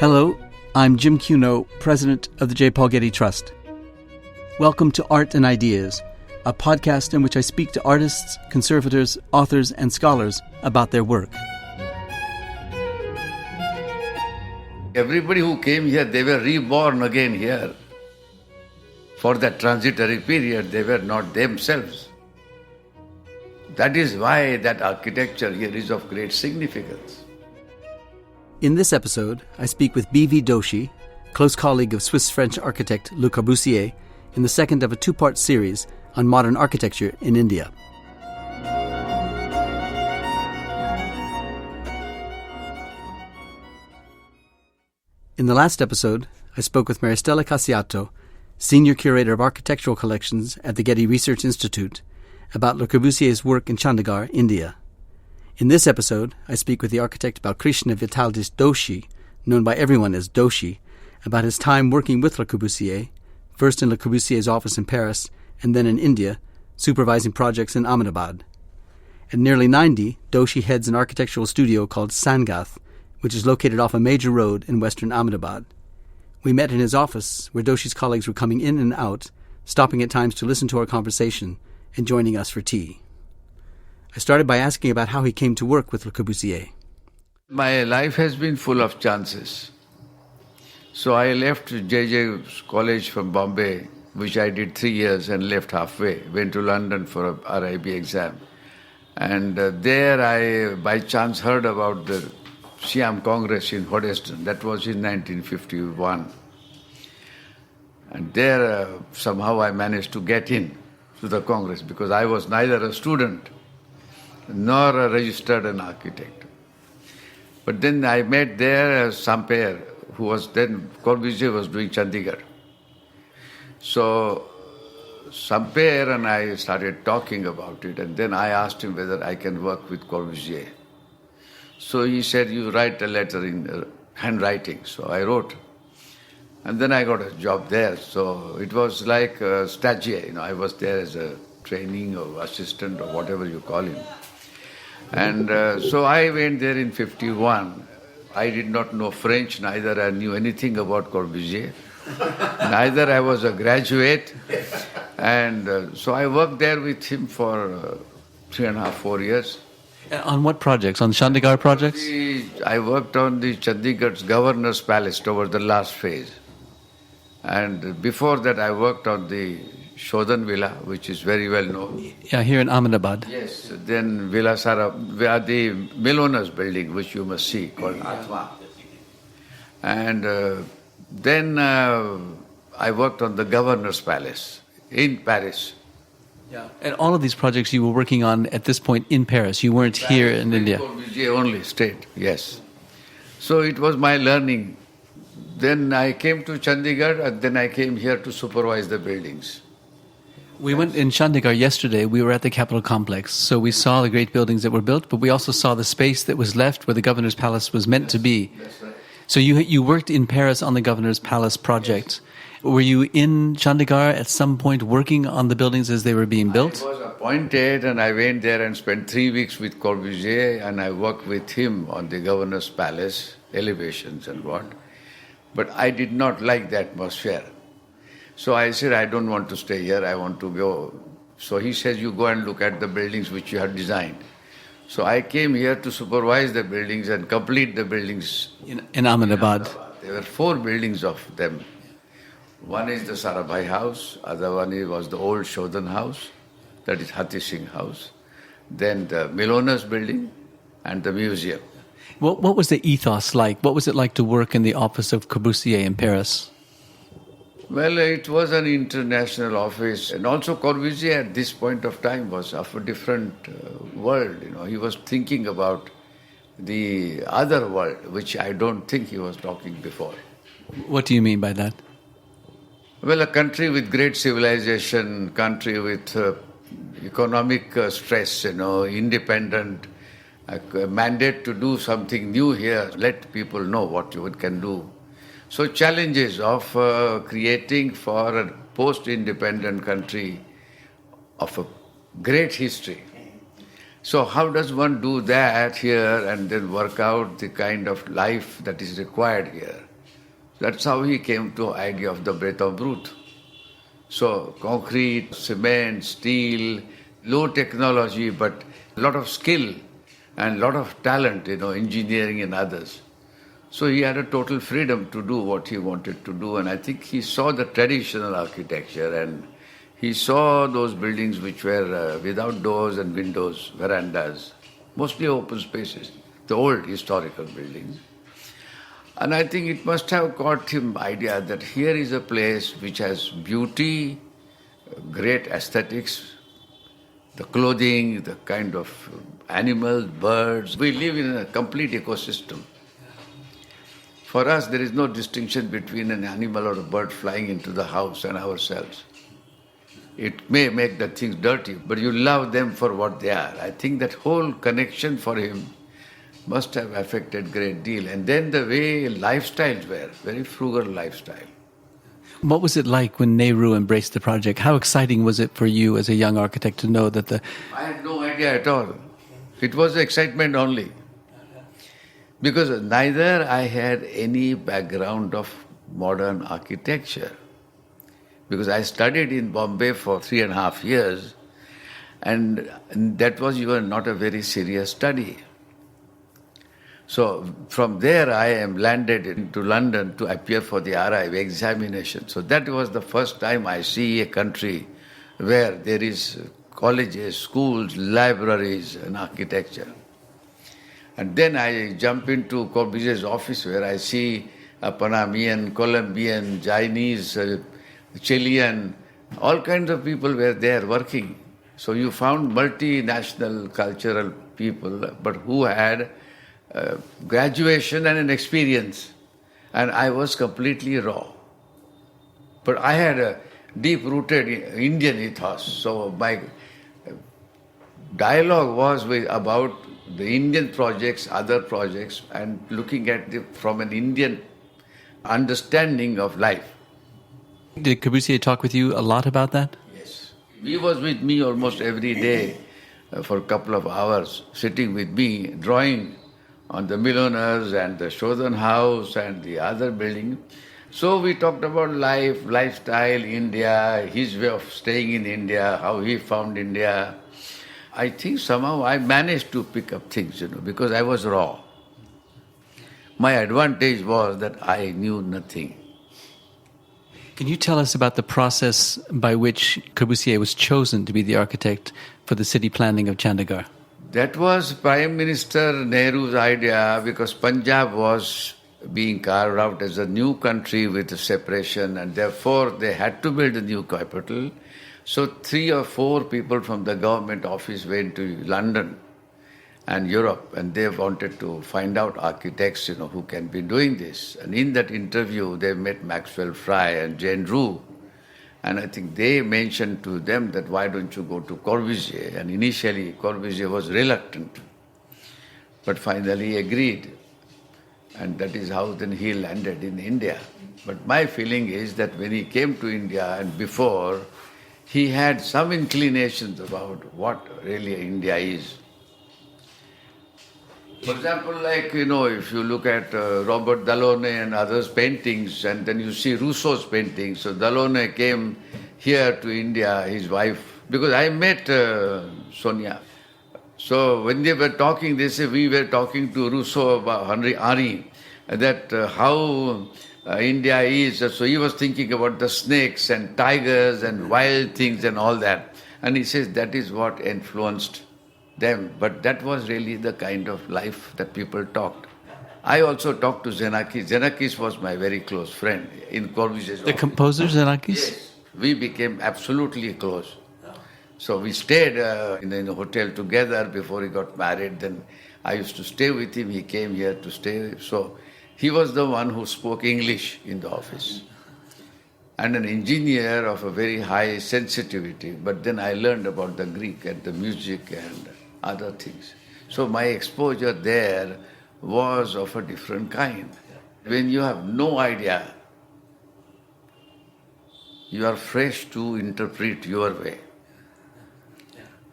Hello, I'm Jim Cuno, President of the J. Paul Getty Trust. Welcome to Art and Ideas, a podcast in which I speak to artists, conservators, authors, and scholars about their work. Everybody who came here, they were reborn again here. For that transitory period, they were not themselves. That is why that architecture here is of great significance. In this episode, I speak with B.V. Doshi, close colleague of Swiss-French architect Le Corbusier, in the second of a two-part series on modern architecture in India. In the last episode, I spoke with Maristella Casiato, Senior Curator of Architectural Collections at the Getty Research Institute, about Le Corbusier's work in Chandigarh, India. In this episode, I speak with the architect Balkrishna Vitaldis Doshi, known by everyone as Doshi, about his time working with Le Corbusier, first in Le Corbusier's office in Paris and then in India, supervising projects in Ahmedabad. At nearly 90, Doshi heads an architectural studio called Sangath, which is located off a major road in western Ahmedabad. We met in his office, where Doshi's colleagues were coming in and out, stopping at times to listen to our conversation and joining us for tea. I started by asking about how he came to work with Le Corbusier. My life has been full of chances. So I left JJ College from Bombay, which I did 3 years and left halfway, went to London for a RIB exam. And there I, by chance, heard about the Siam Congress in Hoddesdon. That was in 1951. And there somehow I managed to get in to the Congress because I was neither a student nor a registered an architect. But then I met there Samper, who was then, Corbusier was doing Chandigarh. So Samper and I started talking about it, and then I asked him whether I can work with Corbusier. So he said, you write a letter in handwriting. So I wrote. And then I got a job there. So it was like a stagiaire. I was there as a training or assistant or whatever you call him. And so I went there in 51. I did not know French, neither I knew anything about Corbusier. Neither I was a graduate. And so I worked there with him for 3.5, 4 years. On what projects? On Chandigarh projects? I worked on the Chandigarh's Governor's Palace towards the last phase. And before that I worked on the Shodhan Villa, which is very well known. Yeah, here in Ahmedabad. Yes, then Villa Sara, the Milona's building, which you must see, called Atma. And then I worked on the Governor's Palace in Paris. Yeah. And all of these projects you were working on at this point in Paris. You weren't here in India. Corbusier only stayed, yes. So it was my learning. Then I came to Chandigarh, and then I came here to supervise the buildings. We went in Chandigarh yesterday. We were at the Capitol Complex. So we saw the great buildings that were built, but we also saw the space that was left where the Governor's Palace was meant to be. That's right. So you worked in Paris on the Governor's Palace project. Were you in Chandigarh at some point working on the buildings as they were being built? I was appointed and I went there and spent 3 weeks with Corbusier, and I worked with him on the Governor's Palace, elevations and what. But I did not like the atmosphere. So I said, I don't want to stay here, I want to go. So he says, you go and look at the buildings which you have designed. So I came here to supervise the buildings and complete the buildings. In Ahmedabad. There were 4 buildings of them. One is the Sarabhai house, other one was the old Shodhan house, that is Hati Singh house. Then the Milona's building and the museum. What was the ethos like? What was it like to work in the office of Corbusier in Paris? Well, it was an international office, and also Corbusier at this point of time was of a different world. He was thinking about the other world, which I don't think he was talking before. What do you mean by that? Well, a country with great civilization, country with economic stress, independent, a mandate to do something new here, let people know what you can do. So challenges of creating for a post-independent country of a great history. So how does one do that here and then work out the kind of life that is required here? That's how he came to idea of the breath of brute. So concrete, cement, steel, low technology, but a lot of skill and a lot of talent, engineering and others. So he had a total freedom to do what he wanted to do, and I think he saw the traditional architecture and he saw those buildings which were without doors and windows, verandas, mostly open spaces, the old historical buildings. And I think it must have got him idea that here is a place which has beauty, great aesthetics, the clothing, the kind of animals, birds. We live in a complete ecosystem. For us, there is no distinction between an animal or a bird flying into the house and ourselves. It may make the things dirty, but you love them for what they are. I think that whole connection for him must have affected a great deal. And then the way lifestyles were, very frugal lifestyle. What was it like when Nehru embraced the project? How exciting was it for you as a young architect to know that I had no idea at all. It was excitement only. Because neither I had any background of modern architecture. Because I studied in Bombay for 3.5 years, and that was even not a very serious study. So from there I am landed into London to appear for the RI examination. So that was the first time I see a country where there is colleges, schools, libraries and architecture. And then I jump into Corbusier's office where I see a Panamanian, Colombian, Chinese, Chilean, all kinds of people were there working. So you found multinational cultural people, but who had graduation and an experience. And I was completely raw. But I had a deep-rooted Indian ethos. So my dialogue was about the Indian projects, other projects, and looking at it from an Indian understanding of life. Did Corbusier talk with you a lot about that? Yes. He was with me almost every day for a couple of hours, sitting with me, drawing on the Milliners and the Shodhan House and the other building. So we talked about life, lifestyle, India, his way of staying in India, how he found India. I think somehow I managed to pick up things, because I was raw. My advantage was that I knew nothing. Can you tell us about the process by which Corbusier was chosen to be the architect for the city planning of Chandigarh? That was Prime Minister Nehru's idea because Punjab was being carved out as a new country with a separation, and therefore they had to build a new capital. So 3 or 4 people from the government office went to London and Europe, and they wanted to find out architects, who can be doing this. And in that interview, they met Maxwell Fry and Jane Roux. And I think they mentioned to them that why don't you go to Corbusier? And initially Corbusier was reluctant, but finally agreed. And that is how then he landed in India. But my feeling is that when he came to India and before, he had some inclinations about what really India is. For example, if you look at Robert Delaunay and others' paintings, and then you see Rousseau's paintings. So Delaunay came here to India, his wife, because I met Sonia. So when they were talking, they said we were talking to Rousseau about Henri, that how India is. So he was thinking about the snakes and tigers and wild things and all that. And he says that is what influenced them. But that was really the kind of life that people talked. I also talked to Xenakis. Xenakis was my very close friend in Corbusier's office. The composer Xenakis? Yes. We became absolutely close. So we stayed in a hotel together before he got married. Then I used to stay with him. He came here to stay. So he was the one who spoke English in the office. And an engineer of a very high sensitivity. But then I learned about the Greek and the music and other things. So my exposure there was of a different kind. When you have no idea, you are fresh to interpret your way.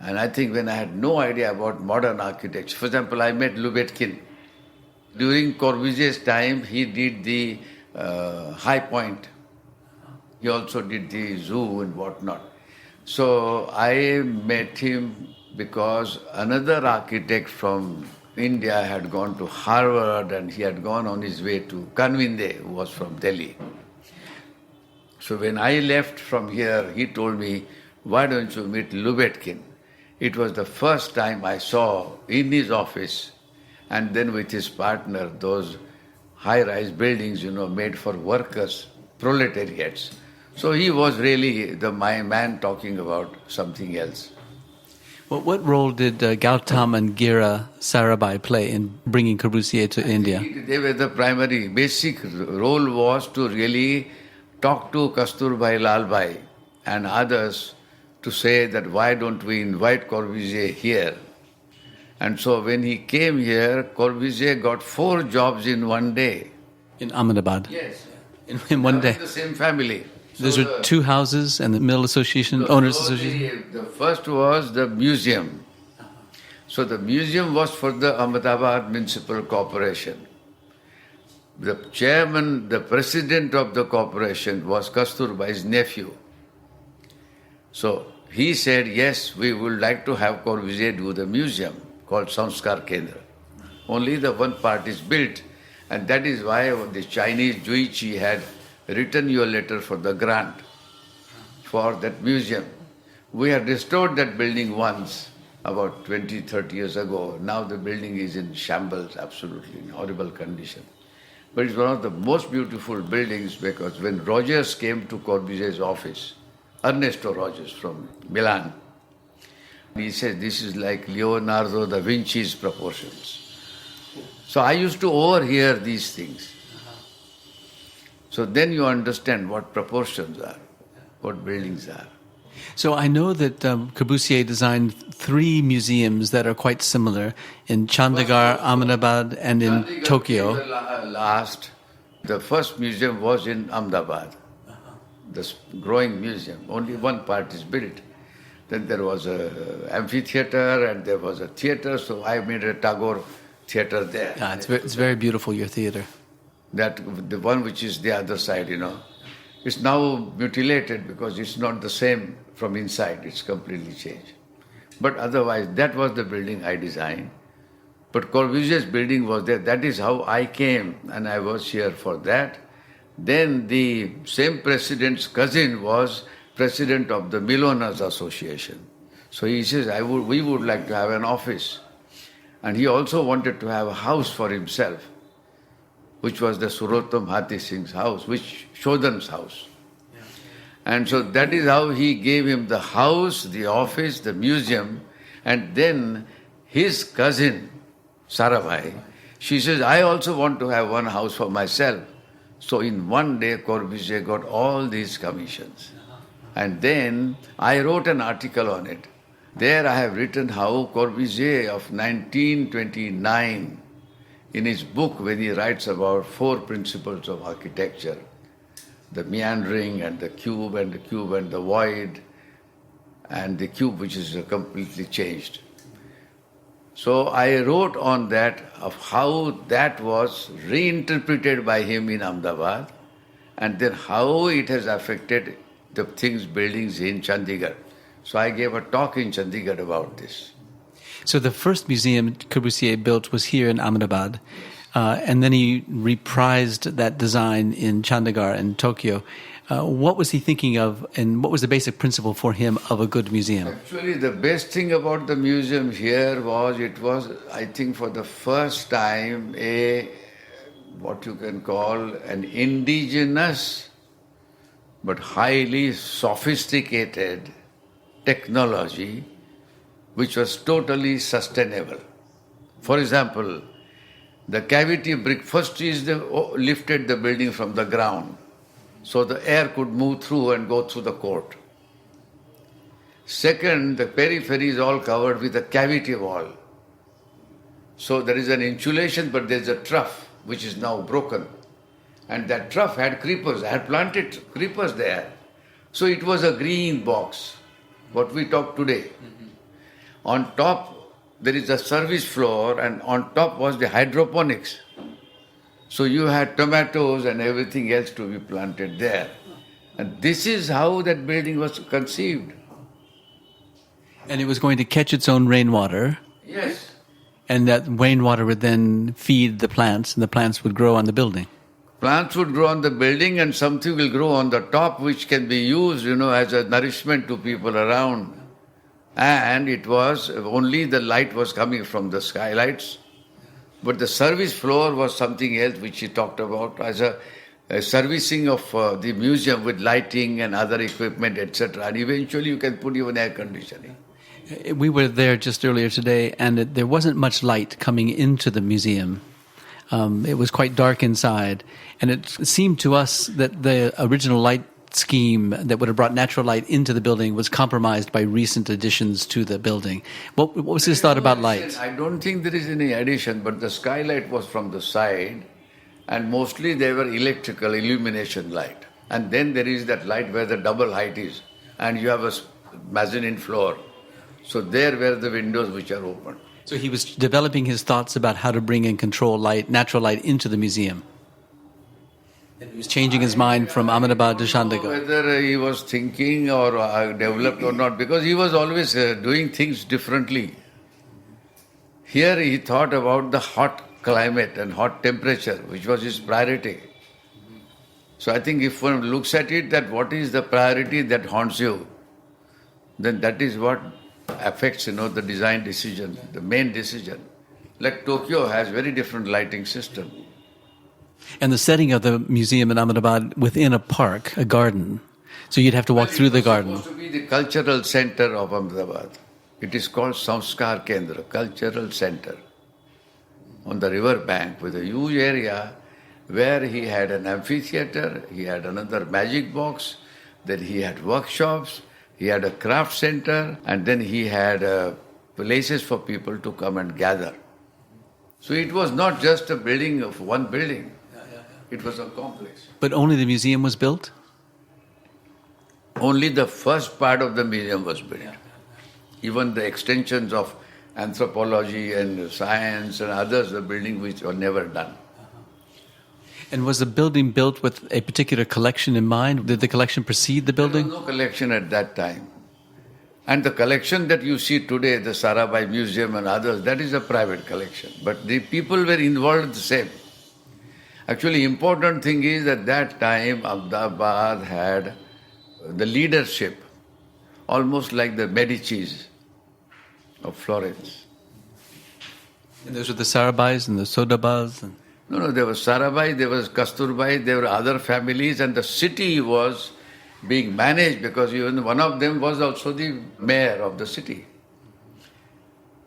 And I think when I had no idea about modern architecture, for example, I met Lubetkin. During Corbusier's time, he did the High Point. He also did the zoo and whatnot. So I met him because another architect from India had gone to Harvard and he had gone on his way to Kanvinde, who was from Delhi. So when I left from here, he told me, why don't you meet Lubetkin? It was the first time I saw in his office and then with his partner those high-rise buildings, made for workers, proletariats. So he was really my man talking about something else. Well, what role did Gautam and Gira Sarabhai play in bringing Corbusier to India? They were the primary. Basic role was to really talk to Kasturbai Lalbhai and others to say that why don't we invite Corbusier here? And so when he came here, Corbusier got 4 jobs in one day. In Ahmedabad? Yes. In one day? The same family. Those were 2 houses and the Mill Association, Owners Association? The first was the museum. So the museum was for the Ahmedabad Municipal Corporation. The chairman, the president of the corporation was Kasturbai's nephew. So he said, yes, we would like to have Corbusier do the museum called Sanskar Kendra. Only the one part is built, and that is why the Chinese Juichi had written you a letter for the grant for that museum. We had restored that building once, about 20, 30 years ago. Now the building is in shambles, absolutely in horrible condition. But it's one of the most beautiful buildings because when Rogers came to Corbusier's office, Ernesto Rogers from Milan, he said, this is like Leonardo da Vinci's proportions. So I used to overhear these things. So then you understand what proportions are, what buildings are. So I know that Corbusier designed 3 museums that are quite similar in Chandigarh, Ahmedabad, and in Chandigarh Tokyo. The first museum was in Ahmedabad, the growing museum. Only one part is built. Then there was an amphitheater and there was a theater, so I made a Tagore theater there. Yeah, it's very beautiful, your theater. That the one which is the other side, It's now mutilated because it's not the same from inside. It's completely changed. But otherwise, that was the building I designed. But Corbusier's building was there. That is how I came, and I was here for that. Then the same president's cousin was president of the Milonas Association. So he says, we would like to have an office. And he also wanted to have a house for himself, which was the Surottam Hathi Singh's house, which Shodhan's house. Yeah. And so that is how he gave him the house, the office, the museum, and then his cousin, Sarabhai, she says, I also want to have one house for myself. So in one day, Corbusier got all these commissions. And then I wrote an article on it. There I have written how Corbusier of 1929, in his book when he writes about 4 principles of architecture, the meandering and the cube and the void and the cube which is completely changed. So I wrote on that of how that was reinterpreted by him in Ahmedabad and then how it has affected the buildings in Chandigarh. So I gave a talk in Chandigarh about this. So the first museum Corbusier built was here in Ahmedabad, and then he reprised that design in Chandigarh and Tokyo. What was he thinking of, and what was the basic principle for him of a good museum? Actually, the best thing about the museum here was, I think, for the first time, what you can call an indigenous but highly sophisticated technology which was totally sustainable. For example, the cavity brick, first is lifted the building from the ground so the air could move through and go through the court. Second, the periphery is all covered with a cavity wall. So there is an insulation, but there is a trough which is now broken. And that trough had creepers. I had planted creepers there. So it was a green box, what we talk today. Mm-hmm. On top, there is a service floor, and on top was the hydroponics. So you had tomatoes and everything else to be planted there. And this is how that building was conceived. And it was going to catch its own rainwater. Yes. And that rainwater would then feed the plants, and the plants would grow on the building. Plants would grow on the building and something will grow on the top which can be used, as a nourishment to people around. And it was, only the light was coming from the skylights. But the service floor was something else which he talked about as a servicing of the museum with lighting and other equipment, etc. And eventually you can put even air conditioning. We were there just earlier today, and there wasn't much light coming into the museum. It was quite dark inside, and it seemed to us that the original light scheme that would have brought natural light into the building was compromised by recent additions to the building. What was his thought about light? I don't think there is any addition, but the skylight was from the side, and mostly they were electrical illumination light. And then there is that light where the double height is, and you have a mezzanine floor. So there were the windows which are open. So he was developing his thoughts about how to bring and control light, natural light, into the museum. And he was changing his mind from Ahmedabad to Chandigarh. Whether he was thinking or developed or not, because he was always doing things differently. Here he thought about the hot climate and hot temperature, which was his priority. So I think if one looks at it, that what is the priority that haunts you, then that is what affects, the design decision, the main decision. Like Tokyo has very different lighting system. And the setting of the museum in Ahmedabad within a park, a garden. So you'd have to walk through the garden. It was supposed to be the cultural center of Ahmedabad. It is called Sanskar Kendra, cultural center. On the river bank with a huge area where he had an amphitheater, he had another magic box, then he had workshops, he had a craft center, and then he had places for people to come and gather. So it was not just a building of one building. It was a complex. But only the museum was built? Only the first part of the museum was built. Even the extensions of anthropology and science and others, the building which were never done. And was the building built with a particular collection in mind? Did the collection precede the building? There was no collection at that time. And the collection that you see today, the Sarabhai Museum and others, that is a private collection. But the people were involved the same. Actually, important thing is at that time, Ahmedabad had the leadership, almost like the Medicis of Florence. And those were the Sarabhais and the Sodabhas? No, there was Sarabhai, there was Kasturbai, there were other families, and the city was being managed because even one of them was also the mayor of the city.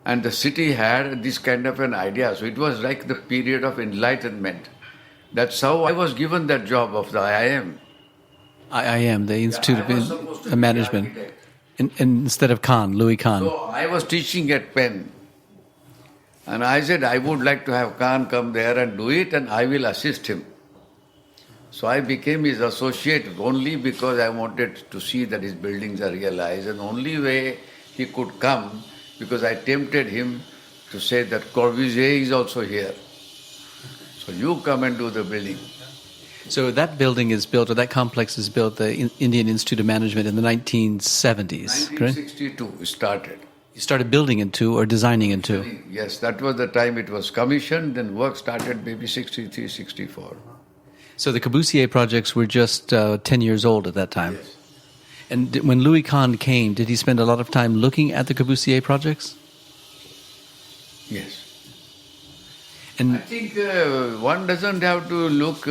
And the city had this kind of an idea. So it was like the period of enlightenment. That's how I was given that job of the IIM. IIM, the Institute of Management. Instead of Khan, Louis Khan. So I was teaching at Penn. And I said, I would like to have Khan come there and do it, and I will assist him. So I became his associate only because I wanted to see that his buildings are realized. And only way he could come, because I tempted him to say that Corbusier is also here. So you come and do the building. So that building is built, or that complex is built, the Indian Institute of Management, in the 1970s, correct? 1962 we started. You started building into or designing into? Yes, that was the time it was commissioned, then work started maybe 63, 64. So the Corbusier projects were just 10 years old at that time? Yes. And when Louis Kahn came, did he spend a lot of time looking at the Corbusier projects? Yes. And I think one doesn't have to look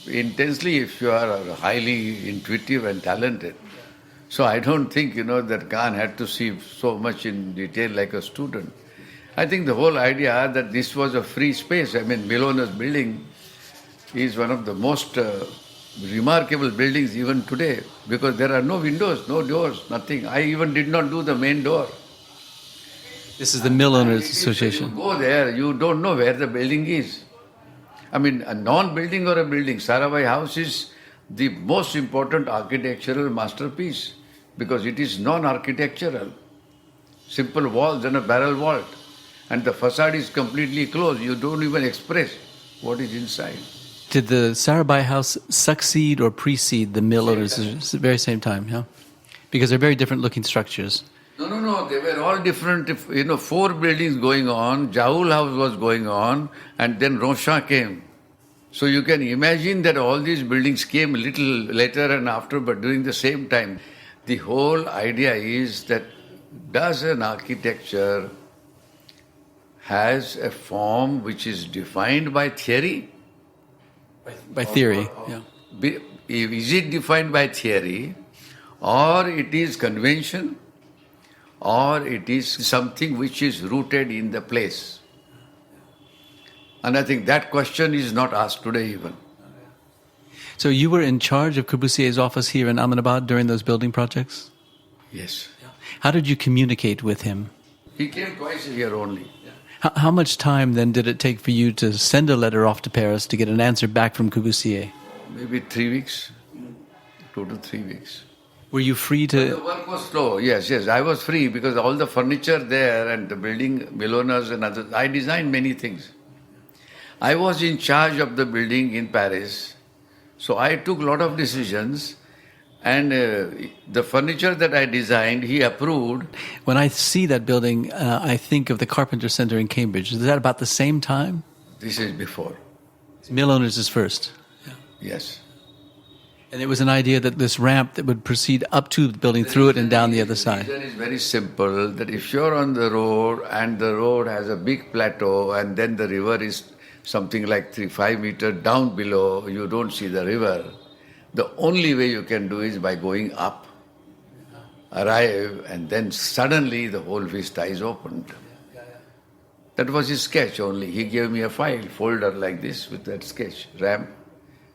intensely if you are highly intuitive and talented. So I don't think, that Khan had to see so much in detail like a student. I think the whole idea that this was a free space. I mean, Milona's building is one of the most remarkable buildings even today because there are no windows, no doors, nothing. I even did not do the main door. This is the Mill Owners Association. You go there, you don't know where the building is. I mean, a non-building or a building. Sarabhai House is the most important architectural masterpiece because it is non-architectural. Simple walls and a barrel vault. And the facade is completely closed. You don't even express. what is inside. Did the Sarabhai house succeed or precede the mill owners at the very same time? Yeah, because they're very different looking structures. No. They were all different. 4 buildings going on. Jahul house was going on, and then Ronchamp came. So you can imagine that all these buildings came a little later and after, but during the same time. The whole idea is that does an architecture has a form which is defined by theory? By theory, yeah. Is it defined by theory, or it is convention, or it is something which is rooted in the place? And I think that question is not asked today even. So you were in charge of Corbusier's office here in Ahmedabad during those building projects? Yes. How did you communicate with him? He came twice a year only. How much time then did it take for you to send a letter off to Paris to get an answer back from Corbusier? Maybe 3 weeks, 2 to 3 weeks. Were you free to... The work was slow, yes. I was free because all the furniture there and the building, mill owners and others, I designed many things. I was in charge of the building in Paris, so I took a lot of decisions. And the furniture that I designed, he approved. When I see that building, I think of the Carpenter Center in Cambridge. Is that about the same time? This is before. Mill owners is first. Yeah. Yes. And it was an idea that this ramp that would proceed up to the building, through it and down the other side. The reason is very simple, that if you're on the road and the road has a big plateau and then the river is something like 5 meters down below, you don't see the river. The only way you can do is by going up, arrive, and then suddenly the whole vista is opened. That was his sketch only. He gave me a file, folder like this with that sketch, ramp,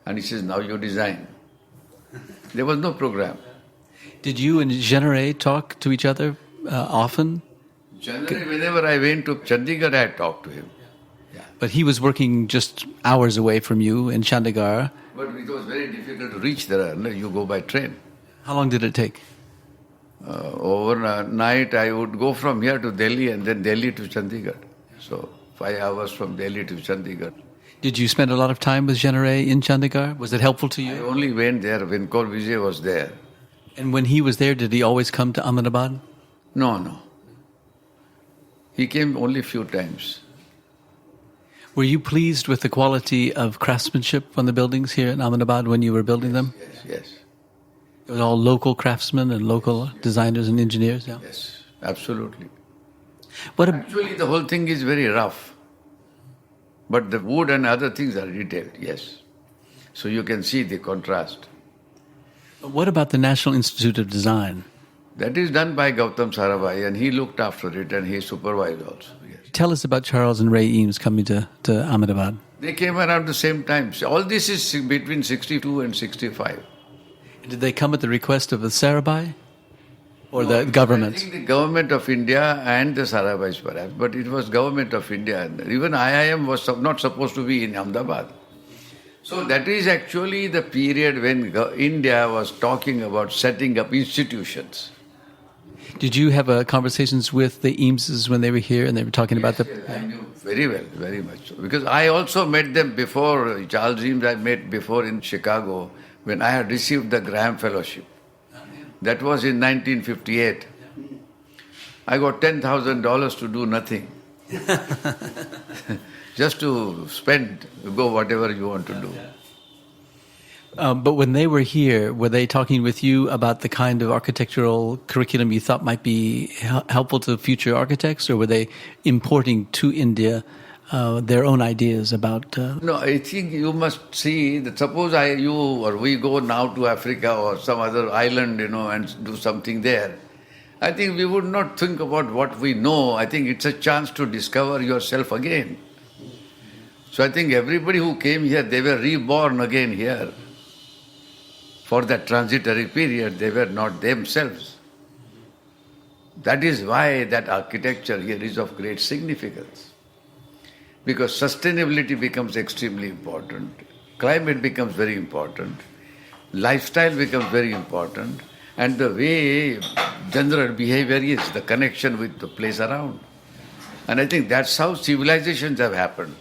and he says, now you design. There was no program. Did you and Generé talk to each other often? Generally, whenever I went to Chandigarh, I talked to him. Yeah. But he was working just hours away from you in Chandigarh. But it was very difficult to reach there. You go by train. How long did it take? Overnight, I would go from here to Delhi and then Delhi to Chandigarh. So 5 hours from Delhi to Chandigarh. Did you spend a lot of time with Generé in Chandigarh? Was it helpful to I you? only went there when Corbusier was there. And when he was there, did he always come to Ahmedabad? No. He came only few times. Were you pleased with the quality of craftsmanship on the buildings here in Ahmedabad when you were building them? Yes. It was all local craftsmen and local designers and engineers? Yeah. Yes, absolutely. Actually, the whole thing is very rough. But the wood and other things are detailed, yes. So you can see the contrast. What about the National Institute of Design? That is done by Gautam Sarabhai, and he looked after it and he supervised also. Yes. Tell us about Charles and Ray Eames coming to Ahmedabad. They came around the same time. All this is between 62 and 65. Did they come at the request of the Sarabhai or the government? I think the government of India and the Sarabhais perhaps, but it was government of India. Even IIM was not supposed to be in Ahmedabad. So that is actually the period when India was talking about setting up institutions. Did you have conversations with the Eameses when they were here and they were talking about the... Yes, I knew very well, very much so. Because I also met them before, Charles Eames I met before in Chicago when I had received the Graham Fellowship. That was in 1958. I got $10,000 to do nothing. Just to spend, go whatever you want to do. But when they were here, were they talking with you about the kind of architectural curriculum you thought might be helpful to future architects, or were they importing to India their own ideas about... No, I think you must see that suppose you or we go now to Africa or some other island, and do something there. I think we would not think about what we know. I think it's a chance to discover yourself again. So I think everybody who came here, they were reborn again here. For that transitory period, they were not themselves. That is why that architecture here is of great significance. Because sustainability becomes extremely important, climate becomes very important, lifestyle becomes very important, and the way general behavior is, the connection with the place around. And I think that's how civilizations have happened.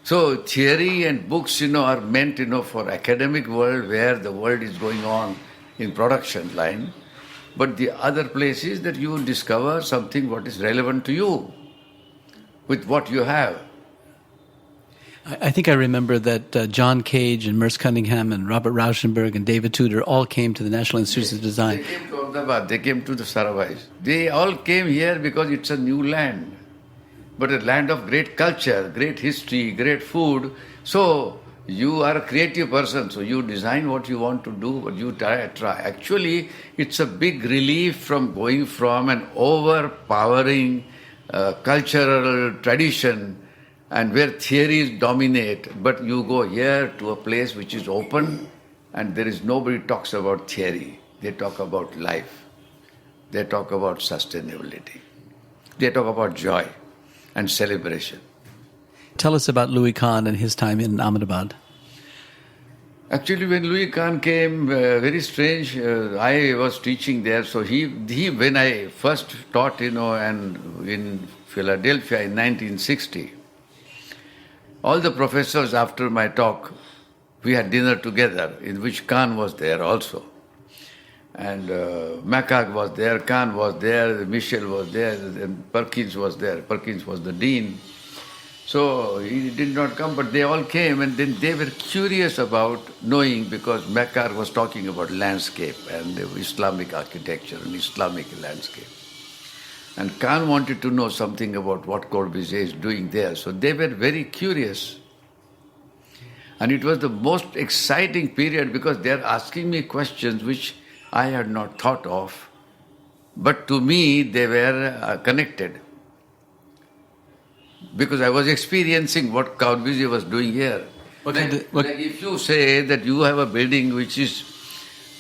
So theory and books, are meant, for academic world where the world is going on in production line. But the other place is that you discover something what is relevant to you with what you have. I think I remember that John Cage and Merce Cunningham and Robert Rauschenberg and David Tudor all came to the National Institutes of Design. They came to Ahmedabad, they came to the Saravais. They all came here because it's a new land, but a land of great culture, great history, great food. So you are a creative person, so you design what you want to do, but you try. Actually, it's a big relief from going from an overpowering cultural tradition and where theories dominate, but you go here to a place which is open and there is nobody talks about theory. They talk about life. They talk about sustainability. They talk about joy and celebration. Tell us about Louis Kahn and his time in Ahmedabad. Actually, when Louis Kahn came, very strange. I was teaching there, so he when I first taught, and in Philadelphia in 1960, all the professors after my talk, we had dinner together, in which Kahn was there also. And Macaque was there, Kahn was there, Michel was there, and Perkins was there. Perkins was the dean. So he did not come, but they all came, and then they were curious about knowing, because Macaque was talking about landscape and Islamic architecture and Islamic landscape. And Kahn wanted to know something about what Corbusier is doing there. So they were very curious. And it was the most exciting period because they are asking me questions which I had not thought of. But to me, they were connected. Because I was experiencing what Corbusier was doing here. Like if you say that you have a building which is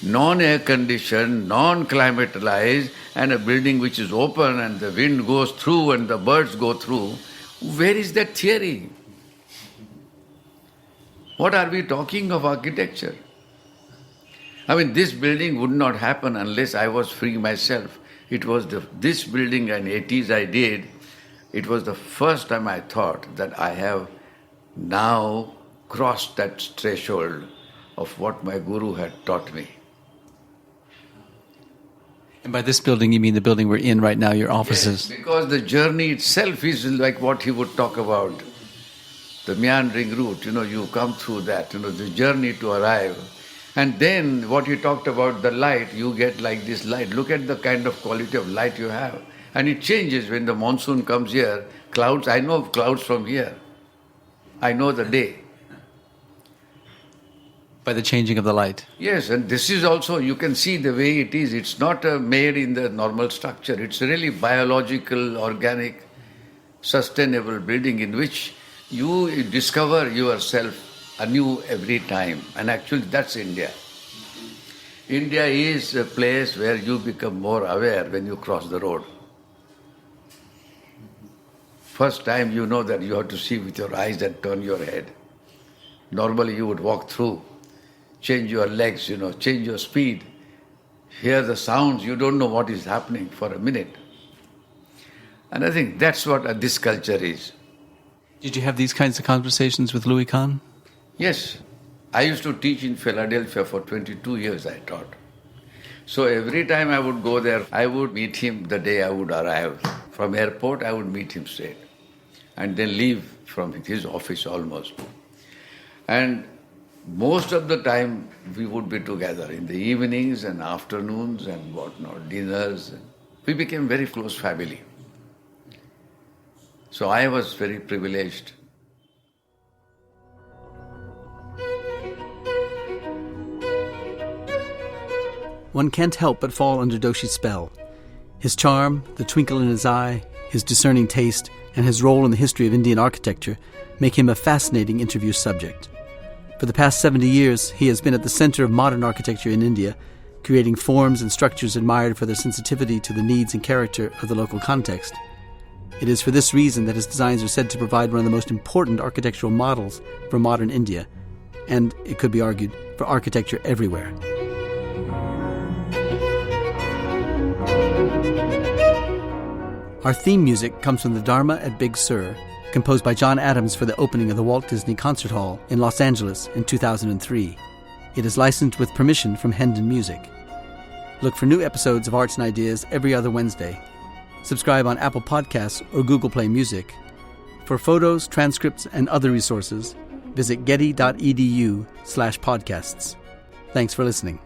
non-air conditioned, non-climatized, and a building which is open and the wind goes through and the birds go through, where is that theory? What are we talking of architecture? I mean, this building would not happen unless I was free myself. It was this building in 80s I did. It was the first time I thought that I have now crossed that threshold of what my guru had taught me. And by this building, you mean the building we're in right now, your offices? Yes, because the journey itself is like what he would talk about. The meandering route, you come through that, the journey to arrive. And then what he talked about, the light, you get like this light. Look at the kind of quality of light you have. And it changes when the monsoon comes here. Clouds, I know clouds from here. I know the day. By the changing of the light. Yes, and this is also, you can see the way it is. It's not made in the normal structure. It's really biological, organic, sustainable building in which you discover yourself anew every time. And actually that's India. India is a place where you become more aware when you cross the road. First time you know that you have to see with your eyes and turn your head. Normally you would walk through, change your legs, change your speed, hear the sounds, you don't know what is happening for a minute. And I think that's what this culture is. Did you have these kinds of conversations with Louis Kahn? Yes. I used to teach in Philadelphia for 22 years, I taught. So every time I would go there, I would meet him the day I would arrive. From airport, I would meet him straight. And then leave from his office almost. And most of the time, we would be together in the evenings and afternoons and whatnot, dinners. We became very close family. So I was very privileged. One can't help but fall under Doshi's spell. His charm, the twinkle in his eye, his discerning taste, and his role in the history of Indian architecture make him a fascinating interview subject. For the past 70 years, he has been at the center of modern architecture in India, creating forms and structures admired for their sensitivity to the needs and character of the local context. It is for this reason that his designs are said to provide one of the most important architectural models for modern India, and, it could be argued, for architecture everywhere. Our theme music comes from the Dharma at Big Sur, composed by John Adams for the opening of the Walt Disney Concert Hall in Los Angeles in 2003. It is licensed with permission from Hendon Music. Look for new episodes of Arts and Ideas every other Wednesday. Subscribe on Apple Podcasts or Google Play Music. For photos, transcripts, and other resources, visit getty.edu/podcasts. Thanks for listening.